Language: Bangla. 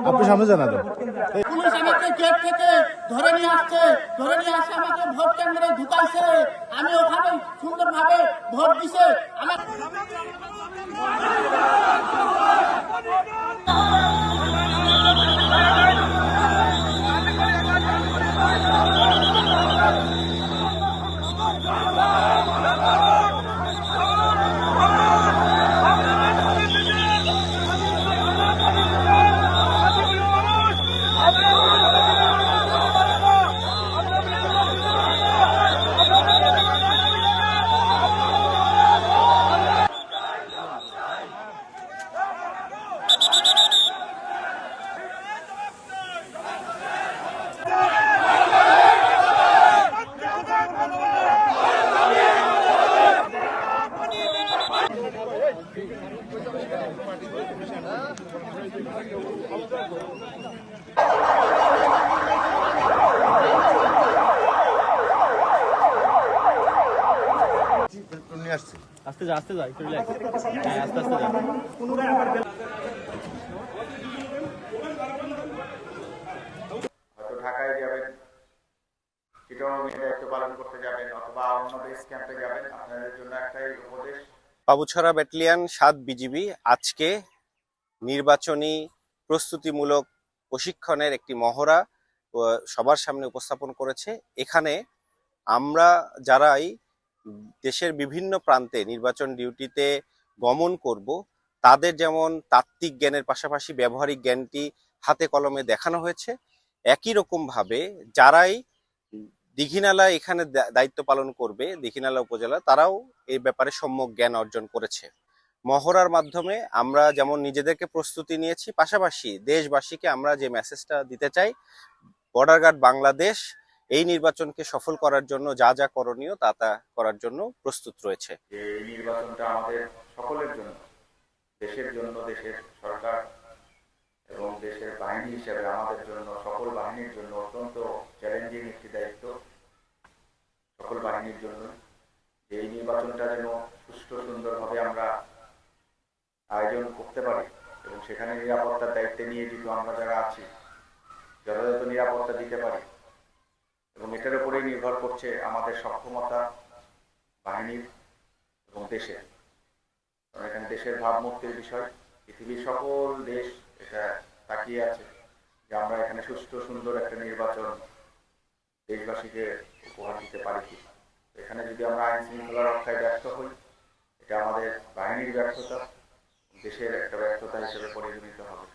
আপনি সামনে জানা দেন। পুলিশ আমাকে গেট থেকে ধরে নিয়ে আসছে আমাকে ভোট কেন্দ্রে ঢুকাইছে। আমি ওখানে সুন্দরভাবে ভোট দিছে আমার আস্তে যা একটু রিল্যাক্স। হ্যাঁ আস্তে যা। ঢাকায় যাবেন, চিটাগংয়ে দায়িত্ব পালন করতে যাবেন অথবা অন্য বেস ক্যাম্পে যাবেন, আপনাদের জন্য একটাই উপদেশ, বাবুছড়া ব্যাটালিয়ন ৭ বিজিবি আজকে নির্বাচনী প্রস্তুতিমূলক প্রশিক্ষণের একটি মহড়া সবার সামনে উপস্থাপন করেছে। এখানে আমরা যারাই দেশের বিভিন্ন প্রান্তে নির্বাচন ডিউটিতে গমন করব, তাদের যেমন তাত্ত্বিক জ্ঞানের পাশাপাশি ব্যবহারিক জ্ঞানটি হাতে কলমে দেখানো হয়েছে, একই রকম ভাবে যারাই দীঘিনালা এখানে দায়িত্ব পালন করবে, দীঘিনালা উপজেলা, তারাও এই ব্যাপারে সম্যক জ্ঞান অর্জন করেছে। মহড়ার মাধ্যমে আমরা যেমন নিজেদেরকে প্রস্তুতি নিয়েছি, পাশাপাশি দেশবাসীকে আমরা যে মেসেজটা দিতে চাই, বর্ডার গার্ড বাংলাদেশ এই নির্বাচনকে সফল করার জন্য যা যা করণীয় তা করার জন্য প্রস্তুত রয়েছে। এই নির্বাচনটা আমাদের সকলের জন্য, দেশের জন্য, দেশের সরকার এবং দেশের বাহিনী হিসেবে আমাদের জন্য, সকল বাহিনীর জন্য অত্যন্ত চ্যালেঞ্জিং একটি দায়িত্ব। সকল বাহিনীর জন্য এই নির্বাচনটা যেন সুষ্ঠু সুন্দরভাবে আমরা আয়োজন করতে পারি এবং সেখানে নিরাপত্তার দায়িত্বে নিয়ে যদি আমরা যারা আছি যথাযথ নিরাপত্তা দিতে পারি, এবং এটার উপরেই নির্ভর করছে আমাদের সক্ষমতা বাহিনীর এবং দেশের। কারণ এখানে দেশের ভাবমূর্তির বিষয়, পৃথিবীর সকল দেশ এটা তাকিয়ে আছে যে আমরা এখানে সুষ্ঠু সুন্দর একটা নির্বাচন দেশবাসীকে উপহার দিতে পারি কি। এখানে যদি আমরা আইন শৃঙ্খলা রক্ষায় ব্যর্থ হই, এটা আমাদের বাহিনীর ব্যর্থতা, দেশের একটা ব্যর্থতা হিসেবে পরিগণিত হবে।